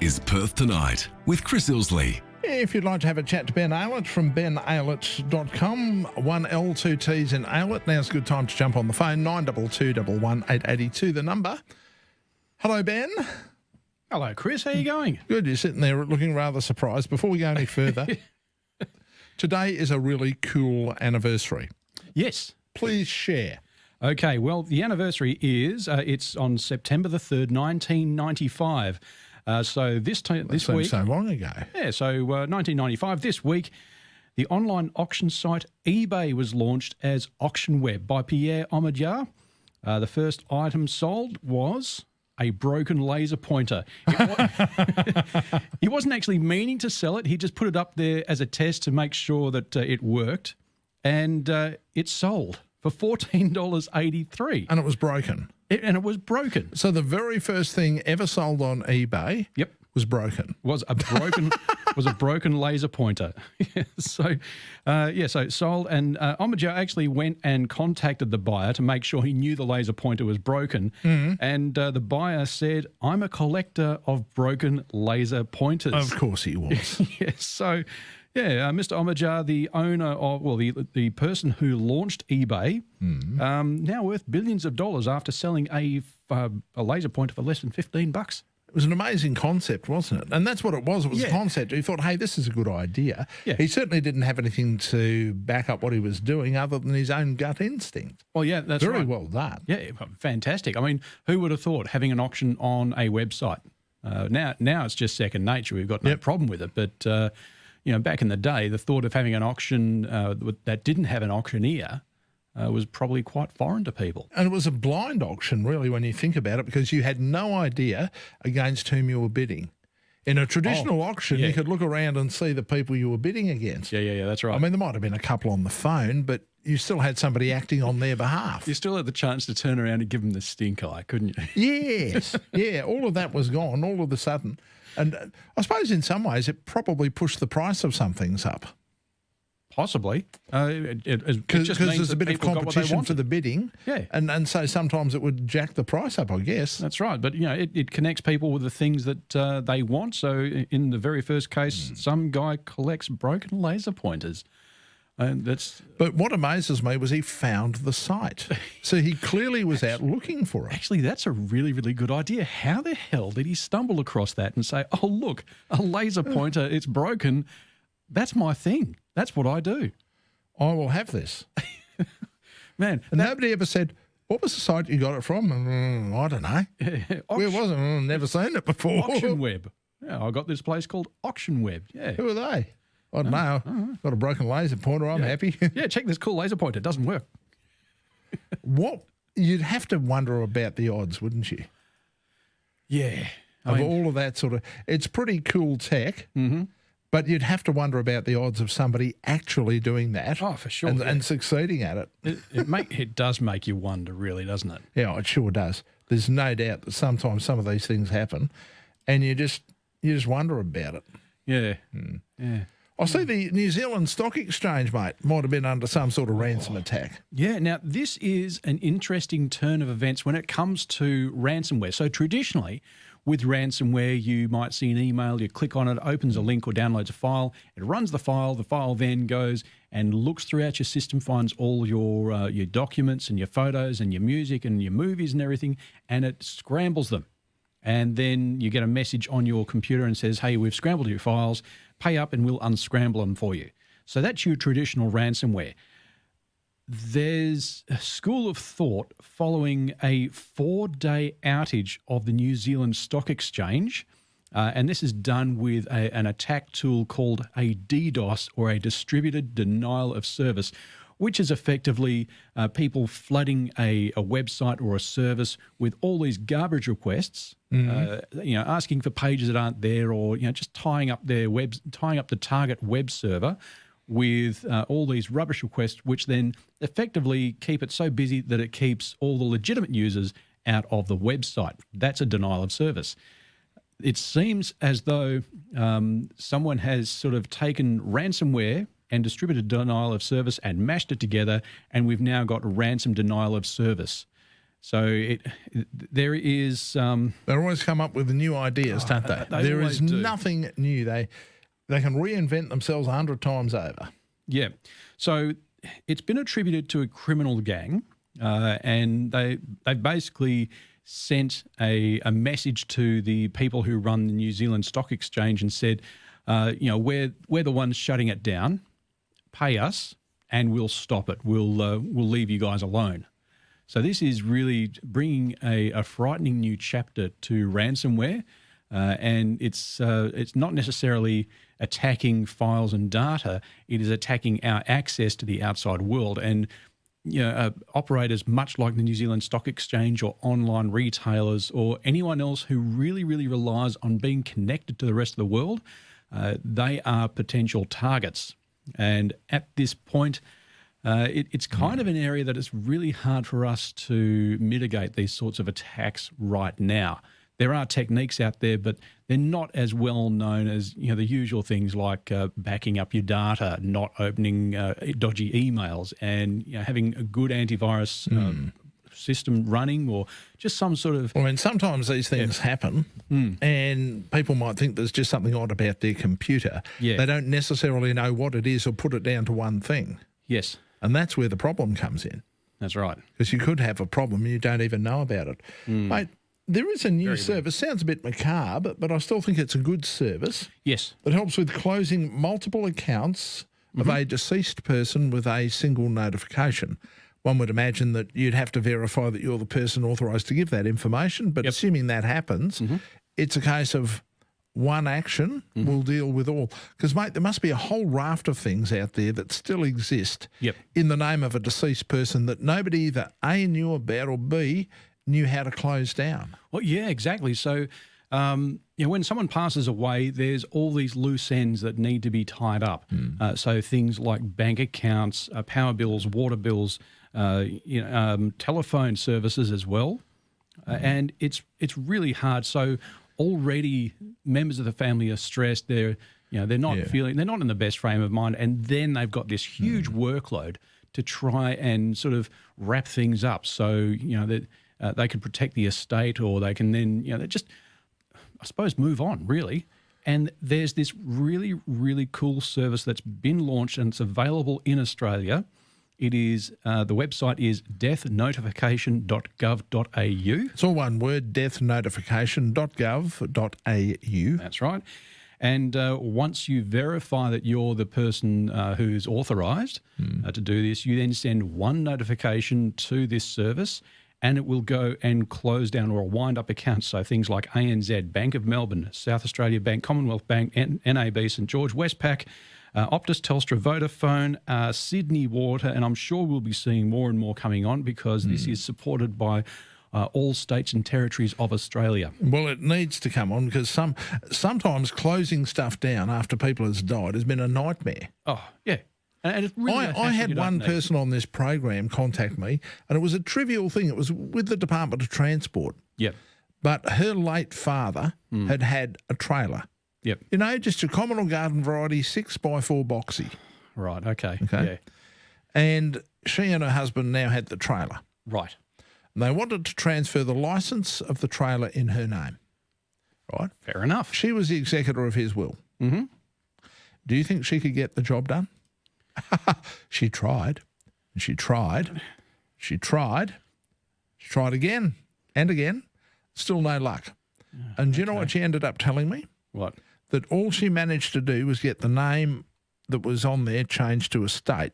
is Perth Tonight with Chris Ilsley. If you'd like to have a chat to Ben Aylett from benaylett.com, 1L2Ts in Aylett. Now's a good time to jump on the phone, 922 118 882, the number. Hello, Ben. Hello, Chris. How are you going? Good. You're sitting there looking rather surprised. Before we go any further, today is a really cool anniversary. Yes. Please share. Okay, well, the anniversary is, it's on September the 3rd, 1995. So this week... so long ago. Yeah, so 1995, this week, the online auction site eBay was launched as Auction Web by Pierre Omidyar. The first item sold was a broken laser pointer. He wasn't actually meaning to sell it. He just put it up there as a test to make sure that it worked. And it sold for $14.83. And it was broken. And it was broken. So the very first thing ever sold on eBay was broken. Was a broken laser pointer. So it sold, and Omidyar actually went and contacted the buyer to make sure he knew the laser pointer was broken. And the buyer said, "I'm a collector of broken laser pointers." Of course he was. Yes. So, Mr. Omidyar, the owner of, the person who launched eBay, now worth billions of dollars after selling a laser pointer for less than $15. It was an amazing concept, wasn't it? And that's what it was. It was a concept. He thought, hey, this is a good idea. Yeah. He certainly didn't have anything to back up what he was doing other than his own gut instinct. Well, yeah, that's very right. well done. Yeah, fantastic. I mean, who would have thought having an auction on a website? Now it's just second nature. We've got no problem with it. But, back in the day, the thought of having an auction that didn't have an auctioneer was probably quite foreign to people. And it was a blind auction, really, when you think about it, because you had no idea against whom you were bidding. In a traditional auction, you could look around and see the people you were bidding against. Yeah, that's right. I mean, there might have been a couple on the phone, but you still had somebody acting on their behalf. You still had the chance to turn around and give them the stink eye, couldn't you? Yes. Yeah, all of that was gone all of a sudden. And I suppose in some ways it probably pushed the price of some things up. Possibly. Because there's a bit of competition for the bidding. Yeah. And so sometimes it would jack the price up, I guess. That's right. But, it connects people with the things that they want. So in the very first case, some guy collects broken laser pointers. But what amazes me was he found the site. So he clearly was out looking for it. Actually, that's a really, really good idea. How the hell did he stumble across that and say, oh, look, a laser pointer, it's broken. That's my thing. That's what I do. I will have this. Man. And nobody ever said, what was the site you got it from? I don't know. Where was it? I've never seen it before. Auction Web. Yeah, I got this place called Auction Web. Yeah. Who are they? I don't know. Got a broken laser pointer. I'm happy. Yeah, check this cool laser pointer. It doesn't work. You'd have to wonder about the odds, wouldn't you? Yeah. All of that sort of... It's pretty cool tech, but you'd have to wonder about the odds of somebody actually doing that. Oh, for sure. And succeeding at it. It does make you wonder, really, doesn't it? Yeah, it sure does. There's no doubt that sometimes some of these things happen and you just wonder about it. Yeah. Yeah. I see the New Zealand Stock Exchange, mate, might have been under some sort of ransom attack. Yeah, now this is an interesting turn of events when it comes to ransomware. So traditionally, with ransomware, you might see an email, you click on it, opens a link or downloads a file, it runs the file then goes and looks throughout your system, finds all your documents and your photos and your music and your movies and everything, and it scrambles them. And then you get a message on your computer and says, hey, we've scrambled your files, pay up and we'll unscramble them for you. So that's your traditional ransomware. There's a school of thought following a 4-day outage of the New Zealand Stock Exchange, and this is done with an attack tool called a DDoS, or a distributed denial of service, which is effectively people flooding a website or a service with all these garbage requests, asking for pages that aren't there, or just tying up the target web server with all these rubbish requests, which then effectively keep it so busy that it keeps all the legitimate users out of the website. That's a denial of service. It seems as though someone has sort of taken ransomware and distributed denial of service and mashed it together, and we've now got ransom denial of service. So there is. They always come up with new ideas, don't they? There is nothing new. They can reinvent themselves 100 times over. Yeah. So it's been attributed to a criminal gang, and they basically sent a message to the people who run the New Zealand Stock Exchange and said, we're the ones shutting it down. Pay us, and we'll stop it. We'll leave you guys alone. So this is really bringing a frightening new chapter to ransomware, and it's not necessarily attacking files and data. It is attacking our access to the outside world. And operators much like the New Zealand Stock Exchange or online retailers or anyone else who really, really relies on being connected to the rest of the world, they are potential targets. And at this point, it's kind of an area that it's really hard for us to mitigate these sorts of attacks right now. There are techniques out there, but they're not as well known as the usual things like backing up your data, not opening dodgy emails, and having a good antivirus system running, or just some sort of. I mean, sometimes these things happen, and people might think there's just something odd about their computer. Yeah. They don't necessarily know what it is or put it down to one thing. Yes, and that's where the problem comes in. That's right. Because you could have a problem and you don't even know about it, mate. There is a new service, sounds a bit macabre, but I still think it's a good service. Yes. That helps with closing multiple accounts of a deceased person with a single notification. One would imagine that you'd have to verify that you're the person authorised to give that information, but assuming that happens, it's a case of one action will deal with all. Because, mate, there must be a whole raft of things out there that still exist in the name of a deceased person that nobody either A, knew about, or B, knew how to close down. Well, yeah, exactly. So, when someone passes away, there's all these loose ends that need to be tied up. So things like bank accounts, power bills, water bills, telephone services as well. And it's really hard. So already members of the family are stressed. They're not feeling, they're not in the best frame of mind. And then they've got this huge workload to try and sort of wrap things up. So, that they can protect the estate, or they can then, just, I suppose, move on, really. And there's this really, really cool service that's been launched, and it's available in Australia. It is, the website is deathnotification.gov.au. It's all one word, deathnotification.gov.au. That's right. And once you verify that you're the person who's authorised to do this, you then send one notification to this service, and it will go and close down or wind up accounts. So things like ANZ, Bank of Melbourne, South Australia Bank, Commonwealth Bank, NAB, St George, Westpac, Optus, Telstra, Vodafone, Sydney Water, and I'm sure we'll be seeing more and more coming on, because this is supported by all states and territories of Australia. Well, it needs to come on, because sometimes closing stuff down after people has died has been a nightmare. Oh, yeah. And it's really I had one person on this program contact me, and it was a trivial thing. It was with the Department of Transport. Yep. But her late father had a trailer. Yep. Just your common or garden variety 6x4 boxy. Right, okay. Yeah. And she and her husband now had the trailer. Right. And they wanted to transfer the licence of the trailer in her name. Right? Fair enough. She was the executor of his will. Mm-hmm. Do you think she could get the job done? She tried. She tried. She tried. She tried again and again. Still no luck. And do you know what she ended up telling me? What? That all she managed to do was get the name that was on there changed to estate.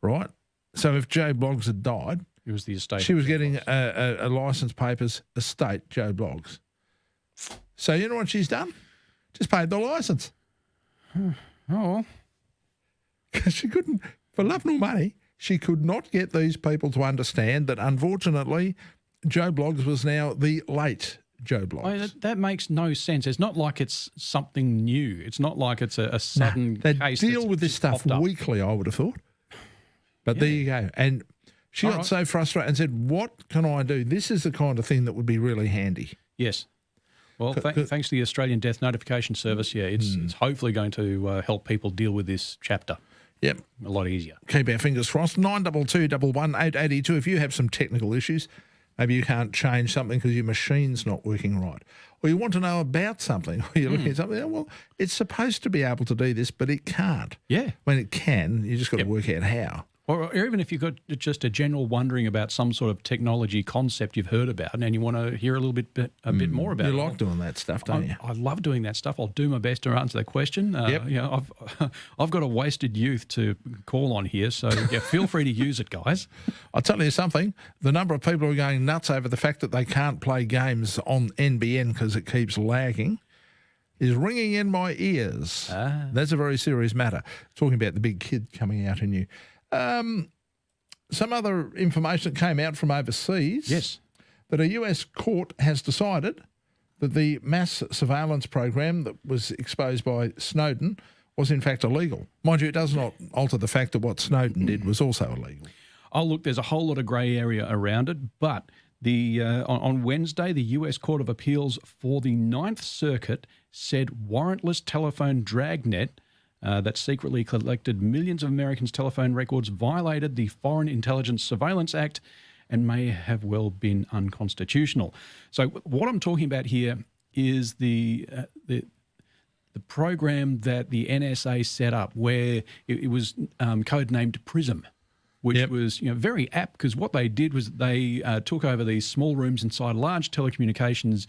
Right? So if Joe Bloggs had died, it was the estate. She was getting a licence papers, estate, Joe Bloggs. So you know what she's done? Just paid the licence. Oh. Because she couldn't, for love nor money, she could not get these people to understand that, unfortunately, Joe Bloggs was now the late Joe Bloggs. That makes no sense. It's not like it's something new. It's not like it's a sudden case. They deal with this stuff weekly, I would have thought. But there you go. And she got so frustrated and said, what can I do? This is the kind of thing that would be really handy. Yes. Well, thanks to the Australian Death Notification Service, it's hopefully going to help people deal with this chapter. Yep. A lot easier. Keep our fingers crossed. 922 11882. If you have some technical issues, Maybe you can't change something because your machine's not working right. Or you want to know about something, or you're looking at something, oh, well, it's supposed to be able to do this, but it can't. Yeah. When it can, you just got to work out how. Or even if you've got just a general wondering about some sort of technology concept you've heard about and you want to hear a bit more about it. You like doing that stuff, don't you? I love doing that stuff. I'll do my best to answer that question. Yep. You know, I've got a wasted youth to call on here, so yeah, feel free to use it, guys. I'll tell you something. The number of people who are going nuts over the fact that they can't play games on NBN because it keeps lagging is ringing in my ears. That's a very serious matter. Talking about the big kid coming out in you. Some other information that came out from overseas. Yes. That a US court has decided that the mass surveillance program that was exposed by Snowden was in fact illegal. Mind you, it does not alter the fact that what Snowden did was also illegal. Oh, look, there's a whole lot of grey area around it, but on Wednesday, the US Court of Appeals for the Ninth Circuit said warrantless telephone dragnet that secretly collected millions of Americans' telephone records violated the Foreign Intelligence Surveillance Act and may have well been unconstitutional. So what I'm talking about here is the program that the NSA set up, where it was codenamed PRISM, which was very apt, because what they did was they took over these small rooms inside large telecommunications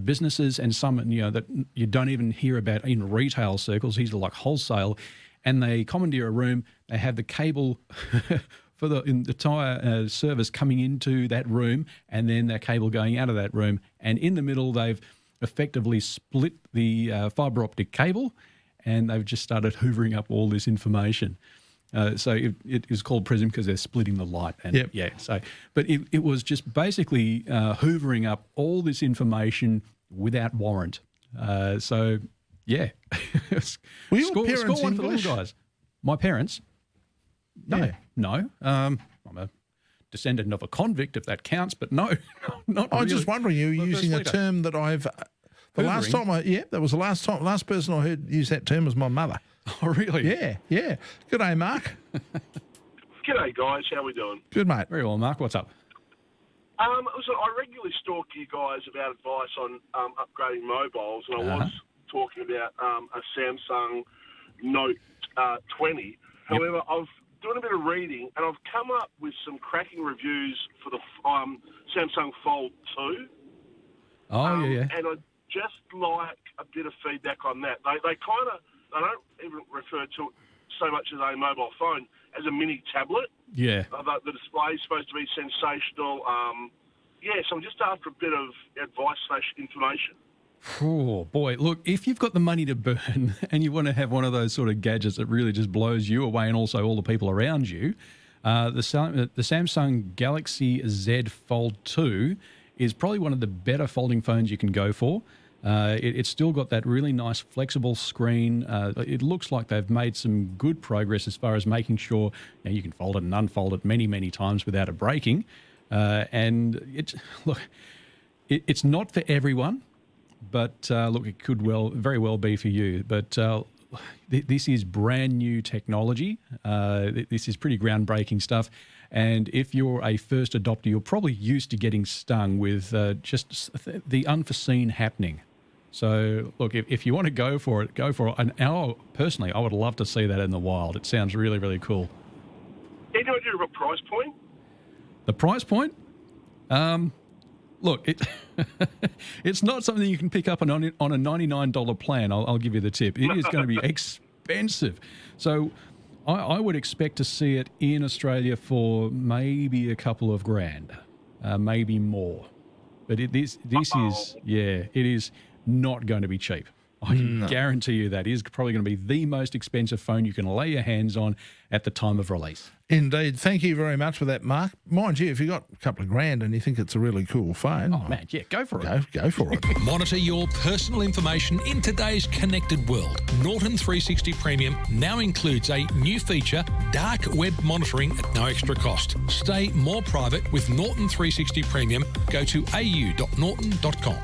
businesses, and some that you don't even hear about in retail circles. These are like wholesale, and they commandeer a room. They have the cable for the entire service coming into that room, and then that cable going out of that room. And in the middle, they've effectively split the fibre optic cable, and they've just started hoovering up all this information. So it is called PRISM because they're splitting the light. And but it was just basically hoovering up all this information without warrant. So, yeah. Were your score parents one for the English? little guys. My parents? No. Yeah. No. I'm a descendant of a convict, if that counts, but no, not I was really. just wondering, you were My using a first term that I've... The last time that was the last person I heard use that term was my mother. Oh, really? Yeah. Good day, Mark. G'day, guys. How we doing? Good, mate. Very well, Mark. What's up? Listen, I regularly stalk you guys about advice on upgrading mobiles, and I was talking about a Samsung Note 20. However, I've done a bit of reading, and I've come up with some cracking reviews for the Samsung Fold 2. Oh, yeah. And I'd just like a bit of feedback on that. They don't even refer to it so much as a mobile phone, as a mini tablet. Yeah. The display is supposed to be sensational. So I'm just after a bit of advice/information. Oh, boy. Look, if you've got the money to burn and you want to have one of those sort of gadgets that really just blows you away and also all the people around you, the Samsung Galaxy Z Fold 2 is probably one of the better folding phones you can go for. It's still got that really nice flexible screen. It looks like they've made some good progress as far as making sure you can fold it and unfold it many, many times without it breaking. And it's not for everyone, but it could very well be for you. But this is brand new technology. This is pretty groundbreaking stuff. And if you're a first adopter, you're probably used to getting stung with just the unforeseen happening. So, look, if you want to go for it, go for it. And personally, I would love to see that in the wild. It sounds really, really cool. Any idea of a price point? The price point? Look, it's not something you can pick up on a $99 plan. I'll give you the tip. It is going to be expensive. So I would expect to see it in Australia for maybe a couple of grand, maybe more. But it is not going to be cheap. I can guarantee you that. It is probably going to be the most expensive phone you can lay your hands on at the time of release. Indeed. Thank you very much for that, Mark. Mind you, if you've got a couple of grand and you think it's a really cool phone... Oh, man, yeah, go for it. Go for it. Monitor your personal information in today's connected world. Norton 360 Premium now includes a new feature, dark web monitoring at no extra cost. Stay more private with Norton 360 Premium. Go to au.norton.com.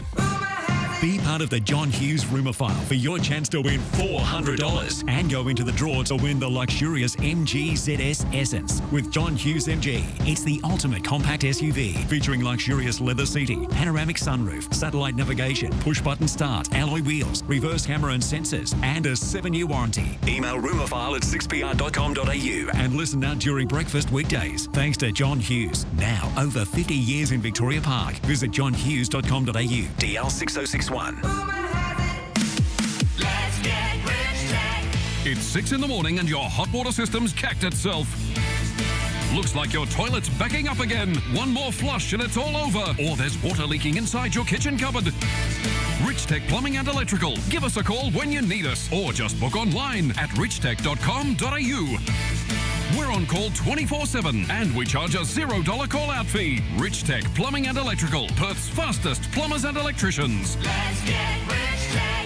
Be part of the John Hughes Rumour File for your chance to win $400 and go into the draw to win the luxurious MG ZS Essence with John Hughes MG. It's the ultimate compact SUV featuring luxurious leather seating, panoramic sunroof, satellite navigation, push-button start, alloy wheels, reverse camera and sensors, and a 7-year warranty. Email rumourfile@6pr.com.au and listen out during breakfast weekdays. Thanks to John Hughes. Now, over 50 years in Victoria Park. Visit johnhughes.com.au. DL 6061. It's 6 in the morning and your hot water system's cacked itself. Looks like your toilet's backing up again. One more flush and it's all over. Or there's water leaking inside your kitchen cupboard. Rich Tech Plumbing and Electrical. Give us a call when you need us. Or just book online at richtech.com.au. We're on call 24/7 and we charge a $0 call-out fee. Rich Tech Plumbing and Electrical. Perth's fastest plumbers and electricians. Let's get Rich Tech.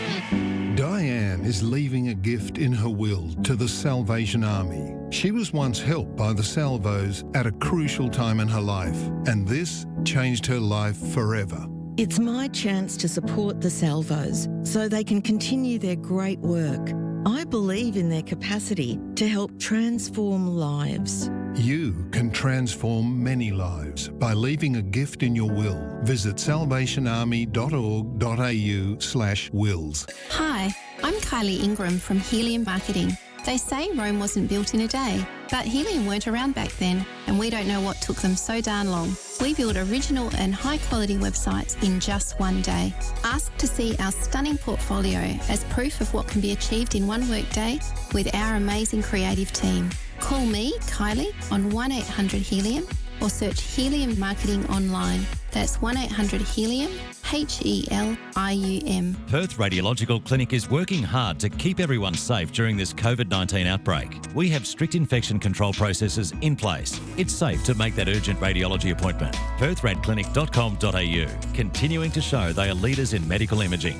Diane is leaving a gift in her will to the Salvation Army. She was once helped by the Salvos at a crucial time in her life, and this changed her life forever. It's my chance to support the Salvos so they can continue their great work. I believe in their capacity to help transform lives. You can transform many lives by leaving a gift in your will. Visit salvationarmy.org.au/wills. Hi, I'm Kylie Ingram from Helium Marketing. They say Rome wasn't built in a day, but Helium weren't around back then, and we don't know what took them so darn long. We build original and high-quality websites in just one day. Ask to see our stunning portfolio as proof of what can be achieved in one workday with our amazing creative team. Call me, Kylie, on 1-800-HELIUM or search Helium Marketing online. That's 1-800-HELIUM, HELIUM. Perth Radiological Clinic is working hard to keep everyone safe during this COVID-19 outbreak. We have strict infection control processes in place. It's safe to make that urgent radiology appointment. perthradclinic.com.au, continuing to show they are leaders in medical imaging.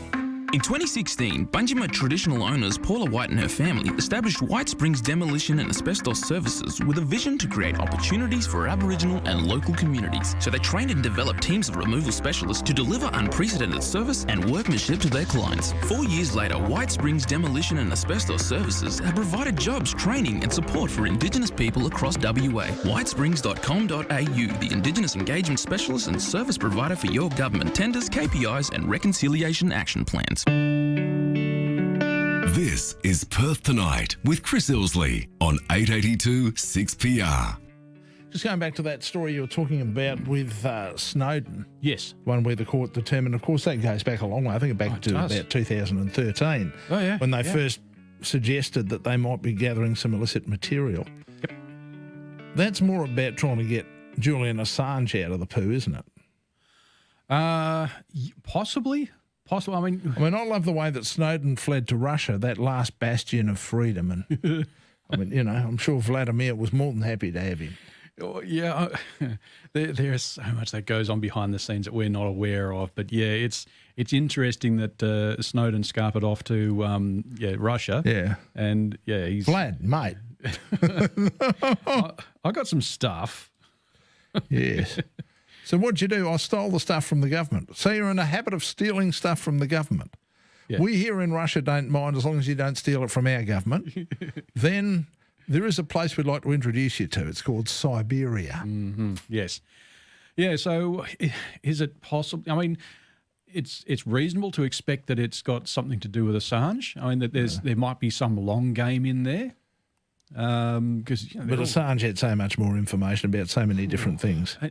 In 2016, Bunjima traditional owners Paula White and her family established White Springs Demolition and Asbestos Services with a vision to create opportunities for Aboriginal and local communities. So they trained and developed teams of removal specialists to deliver unprecedented service and workmanship to their clients. 4 years later, White Springs Demolition and Asbestos Services have provided jobs, training and support for Indigenous people across WA. Whitesprings.com.au, the Indigenous engagement specialist and service provider for your government tenders, KPIs and reconciliation action plans. This is Perth Tonight with Chris Ilsley on 882 6PR. Just going back to that story you were talking about with Snowden. Yes. One where the court determined, of course, that goes back a long way. I think back to about 2013. Oh, yeah. When they first suggested that they might be gathering some illicit material. Yep. That's more about trying to get Julian Assange out of the poo, isn't it? Possibly. I mean, I love the way that Snowden fled to Russia, that last bastion of freedom. And I mean, you know, I'm sure Vladimir was more than happy to have him. Yeah, there is so much that goes on behind the scenes that we're not aware of. But yeah, it's interesting that Snowden scarpered off to Russia. Yeah, and yeah, he's Vlad, mate. I got some stuff. Yes. So what'd you do? I stole the stuff from the government. So you're in a habit of stealing stuff from the government. Yeah. We here in Russia don't mind as long as you don't steal it from our government. Then there is a place we'd like to introduce you to. It's called Siberia. Mm-hmm. Yes. Yeah, so is it possible? I mean, it's reasonable to expect that it's got something to do with Assange. I mean, that there might be some long game in there. But Assange had so much more information about so many different things. I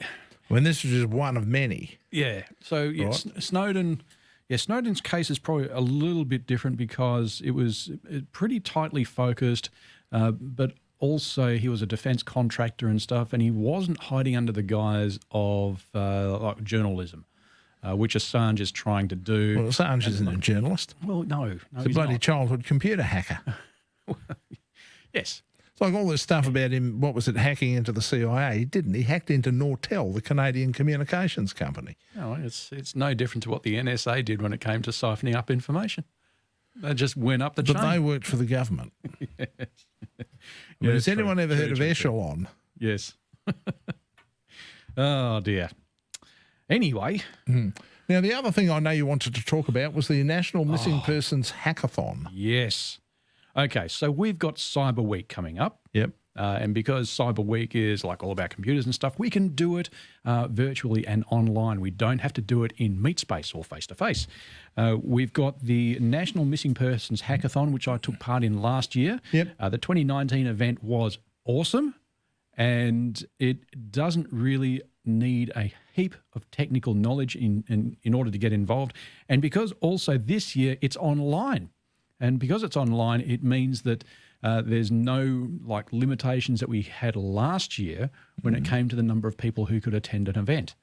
mean, this is just one of many. Yeah. So right? Snowden's case is probably a little bit different because it was pretty tightly focused, but also he was a defence contractor and stuff, and he wasn't hiding under the guise of like journalism, which Assange is trying to do. Well, Assange isn't a journalist. Well, no, he's a bloody childhood computer hacker. Yes. Like all this stuff about him, what was it, hacking into the CIA? He didn't. He hacked into Nortel, the Canadian communications company. No, it's no different to what the NSA did when it came to siphoning up information. They just went up the chain. But they worked for the government. Yes. Has anyone ever heard of Echelon? Yes. Oh, dear. Anyway. Now, Now, the other thing I know you wanted to talk about was the National Missing Persons Hackathon. Yes. Okay, so we've got Cyber Week coming up. Yep. And because Cyber Week is like all about computers and stuff, we can do it virtually and online. We don't have to do it in meet space or face-to-face. We've got the National Missing Persons Hackathon, which I took part in last year. Yep. The 2019 event was awesome, and it doesn't really need a heap of technical knowledge in order to get involved. And because also this year it's online. And because it's online, it means that there's no like limitations that we had last year when it came to the number of people who could attend an event.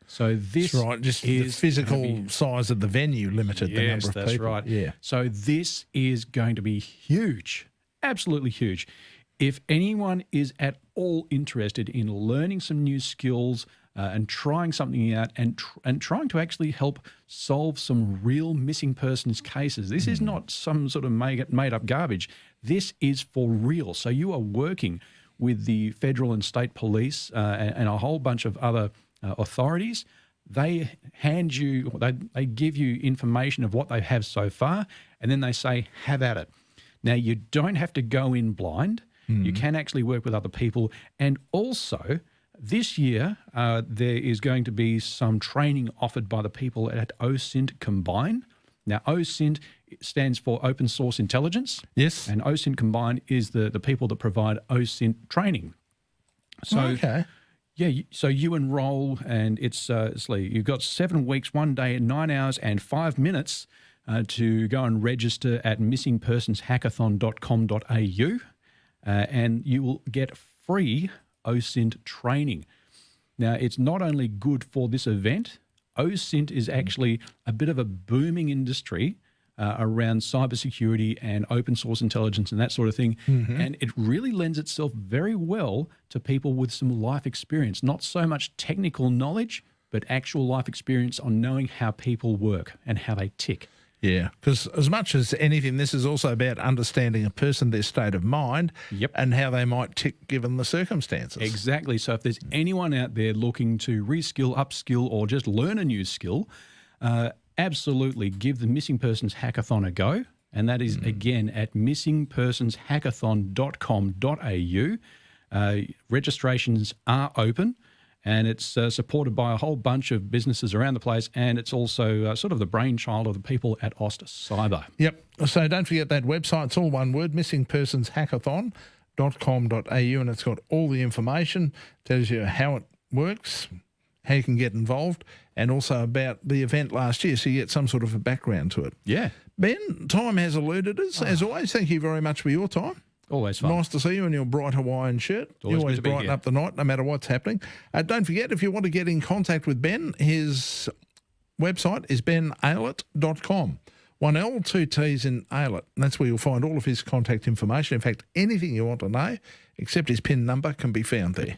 So this That's right, just the physical size of the venue limited the number of people. Yes, that's right. Yeah. So this is going to be huge, absolutely huge. If anyone is at all interested in learning some new skills and trying something out and trying to actually help solve some real missing persons cases, this is not some sort of made-up garbage. This is for real. So you are working with the federal and state police and a whole bunch of other authorities. They hand you, they give you information of what they have so far, and then they say, have at it. Now, you don't have to go in blind. You can actually work with other people. And also, this year, there is going to be some training offered by the people at OSINT Combine. Now, OSINT stands for Open Source Intelligence. Yes. And OSINT Combine is the people that provide OSINT training. So, okay. Yeah, so you enroll, and it's you've got 7 weeks, 1 day, 9 hours and 5 minutes to go and register at missingpersonshackathon.com.au, and you will get free OSINT training. Now, it's not only good for this event, OSINT is actually a bit of a booming industry around cybersecurity and open source intelligence and that sort of thing. And it really lends itself very well to people with some life experience, not so much technical knowledge, but actual life experience on knowing how people work and how they tick. Yeah, because as much as anything, this is also about understanding a person, their state of mind, and how they might tick given the circumstances. Exactly. So if there's anyone out there looking to reskill, upskill, or just learn a new skill, absolutely give the Missing Persons Hackathon a go. And that is, again, at missingpersonshackathon.com.au. Registrations are open. And it's supported by a whole bunch of businesses around the place, and it's also sort of the brainchild of the people at Ost Cyber. Yep. So don't forget that website. It's all one word, missingpersonshackathon.com.au, and it's got all the information, tells you how it works, how you can get involved, and also about the event last year, so you get some sort of a background to it. Yeah. Ben, time has eluded us. As always, thank you very much for your time. Always fun. Nice to see you in your bright Hawaiian shirt. You always good to be brighten here. up the night no matter what's happening. Don't forget, if you want to get in contact with Ben, his website is benaylett.com. 1 L, 2 T's in Aylett. And that's where you'll find all of his contact information. In fact, anything you want to know, except his PIN number, can be found there.